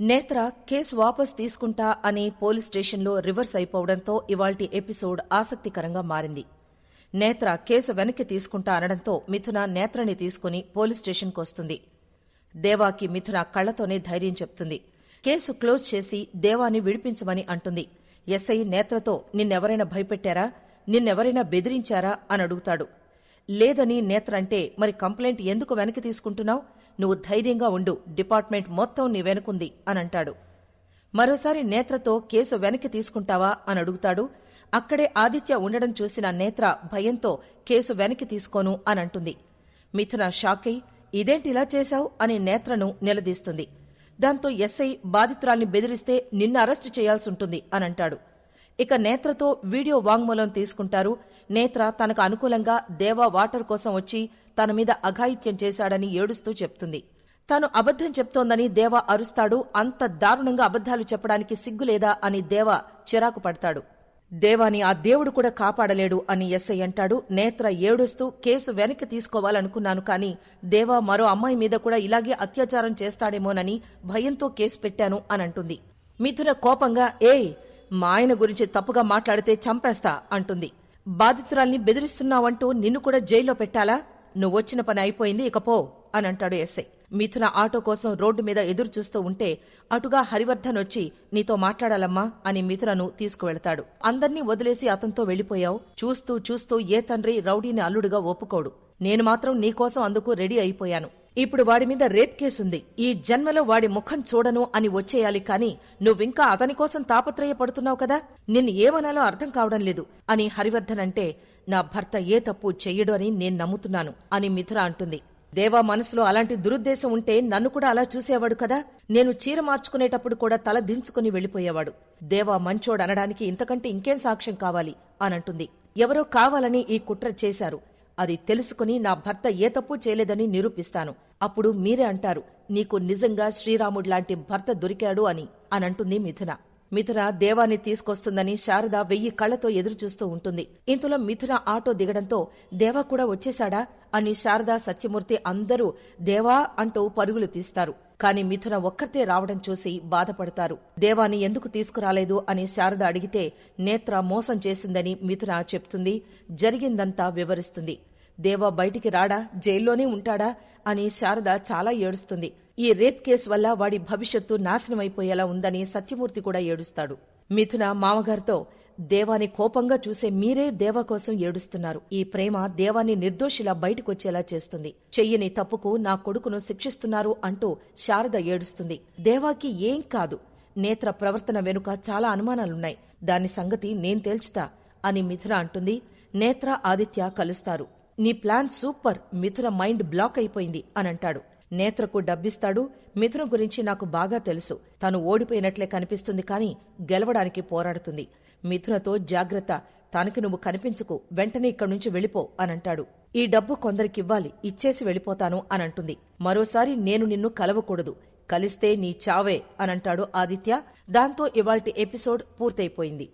నేత్ర కేసు వాపస్ తీసుకుంటా అని పోలీస్ స్టేషన్లో రివర్స్ అయిపోవడంతో ఇవాల్టి ఎపిసోడ్ ఆసక్తికరంగా మారింది. నేత్ర కేసు వెనక్కి తీసుకుంటా అనడంతో మిథున నేత్రని తీసుకుని పోలీస్ స్టేషన్కొస్తుంది. దేవాకి మిథున కళ్లతోనే ధైర్యం చెప్తుంది. కేసు క్లోజ్ చేసి దేవాని విడిపించమని అంటుంది. ఎస్ఐ నేత్రతో నిన్నెవరైనా భయపెట్టారా, నిన్నెవరైనా బెదిరించారా అని అడుగుతాడు. లేదని నేత్ర అంటే మరి కంప్లైంట్ ఎందుకు వెనక్కి తీసుకుంటున్నావు? నువ్వు ధైర్యంగా ఉండు, డిపార్ట్మెంట్ మొత్తం నీ వెనుకుంది అనంటాడు. మరోసారి నేత్రతో కేసు వెనక్కి తీసుకుంటావా అని అడుగుతాడు. అక్కడే ఆదిత్య ఉండడం చూసిన నేత్ర భయంతో కేసు వెనక్కి తీసుకోను అనంటుంది. మిథున షాకై ఇదేంటిలా చేశావు అని నేత్రను నిలదీస్తుంది. దాంతో ఎస్ఐ బాధితురాల్ని బెదిరిస్తే నిన్ను అరెస్టు చేయాల్సుంటుంది అనంటాడు. ఇక నేత్రతో వీడియో వాంగ్మూలం తీసుకుంటారు. నేత్ర తనకు అనుకూలంగా దేవా వాటర్ కోసం వచ్చి తన మీద అఘాయిత్యం చేశాడని ఏడుస్తూ చెప్తుంది. తాను అబద్ధం చెప్తోందని దేవా అరుస్తాడు. అంత దారుణంగా అబద్ధాలు చెప్పడానికి సిగ్గులేదా అని దేవా చిరాకు పడతాడు. దేవాని ఆ దేవుడు కూడా కాపాడలేడు అని ఎస్ఐ అంటాడు. నేత్ర ఏడుస్తూ కేసు వెనక్కి తీసుకోవాలనుకున్నాను, కానీ దేవా మరో అమ్మాయి మీద కూడా ఇలాగే అత్యాచారం చేస్తాడేమోనని భయంతో కేసు పెట్టాను అనంటుంది. మిథున కోపంగా మా ఆయన గురించి తప్పుగా మాట్లాడితే చంపేస్తా అంటుంది. బాధితురాల్ని బెదిరిస్తున్నావంటూ నిన్ను కూడా జైల్లో పెట్టాలా? నువ్వొచ్చిన పని అయిపోయింది, ఇకపో అనంటాడు ఎస్ఐ. మిథున ఆటో కోసం రోడ్డు మీద ఎదురు చూస్తూ ఉంటే అటుగా హరివర్ధన్ వచ్చి నీతో మాట్లాడాలమ్మా అని మిథునను తీసుకువెళతాడు. అందర్నీ వదిలేసి అతనితో వెళ్లిపోయావు. చూస్తూ చూస్తూ ఏ తండ్రి రౌడీని అల్లుడుగా ఒప్పుకోడు. నేను మాత్రం నీకోసం అందుకు రెడీ అయిపోయాను. ఇప్పుడు వాడి మీద రేప్ కేసుంది. ఈ జన్మలో వాడి ముఖం చూడను అని వచ్చేయాలి, కాని నువ్వింకా అతని కోసం తాపత్రయపడుతున్నావు కదా, నిన్ను ఏమనాలో అర్థం కావడం లేదు అని హరివర్ధన్ అంటే, నా భర్త ఏ తప్పు చెయ్యడు అని నేను నమ్ముతున్నాను అని మిథున అంటుంది. దేవా మనసులో అలాంటి దురుద్దేశం ఉంటే నన్ను కూడా అలా చూసేవాడు కదా. నేను చీర మార్చుకునేటప్పుడు కూడా తల దించుకుని వెళ్లిపోయేవాడు. దేవా మంచోడనడానికి ఇంతకంటే ఇంకేం సాక్ష్యం కావాలి అనంటుంది. ఎవరో కావాలని ఈ కుట్ర చేశారు. అది తెలుసుకుని నా భర్త ఏ తప్పు చేయలేదని నిరూపిస్తాను. అప్పుడు మీరే అంటారు నీకు నిజంగా శ్రీరాముడిలాంటి భర్త దొరికాడు అని అనంటుంది మిథున. మిథున దేవాన్ని తీసుకొస్తుందని శారద 1000 కళ్లతో ఎదురుచూస్తూ ఉంటుంది. ఇంతలో మిథున ఆటో దిగడంతో దేవా కూడా వచ్చేశాడా అని శారద, సత్యమూర్తి అందరూ దేవా అంటూ పరుగులు తీస్తారు. కాని మిథున ఒక్కర్తే రావడం చూసి బాధపడతారు. దేవాని ఎందుకు తీసుకురాలేదు అని శారద అడిగితే నేత్ర మోసం చేసిందని మిథున చెప్తుంది. జరిగిందంతా వివరిస్తుంది. దేవా బయటికి రాడా, జైల్లోనే ఉంటాడా అని శారద చాలా ఏడుస్తుంది. ఈ రేప్ కేసు వల్ల వాడి భవిష్యత్తు నాశనమైపోయేలా ఉందని సత్యమూర్తి కూడా ఏడుస్తాడు. మిథున మామగారితో దేవాని కోపంగా చూసే మీరే దేవా కోసం ఏడుస్తున్నారు. ఈ ప్రేమ దేవాన్ని నిర్దోషిలా బయటకొచ్చేలా చేస్తుంది. చెయ్యని తప్పుకు నా కొడుకును శిక్షిస్తున్నారు అంటూ శారద ఏడుస్తుంది. దేవాకి ఏం కాదు. నేత్ర ప్రవర్తన వెనుక చాలా అనుమానాలున్నాయి. దాని సంగతి నేను తేల్చుతా అని మిథున అంటుంది. నేత్ర, ఆదిత్య కలుస్తారు. నీ ప్లాన్ సూపర్, మిథున మైండ్ బ్లాక్ అయిపోయింది అనంటాడు. నేత్రకు డబ్బిస్తాడు. మిథున గురించి నాకు బాగా తెలుసు. తను ఓడిపోయినట్లే కనిపిస్తుంది, కాని గెలవడానికి పోరాడుతుంది. మిథునతో జాగ్రత్త, తనకి నువ్వు కనిపించుకు, వెంటనే ఇక్కడ్నుంచి వెళ్ళిపో అనంటాడు. ఈ డబ్బు కొందరికివ్వాలి, ఇచ్చేసి వెళ్ళిపోతాను అనంటుంది. మరోసారి నేను నిన్ను కలవకూడదు, కలిస్తే నీ చావే అనంటాడు ఆదిత్య. దాంతో ఇవాల్టి ఎపిసోడ్ పూర్తయిపోయింది.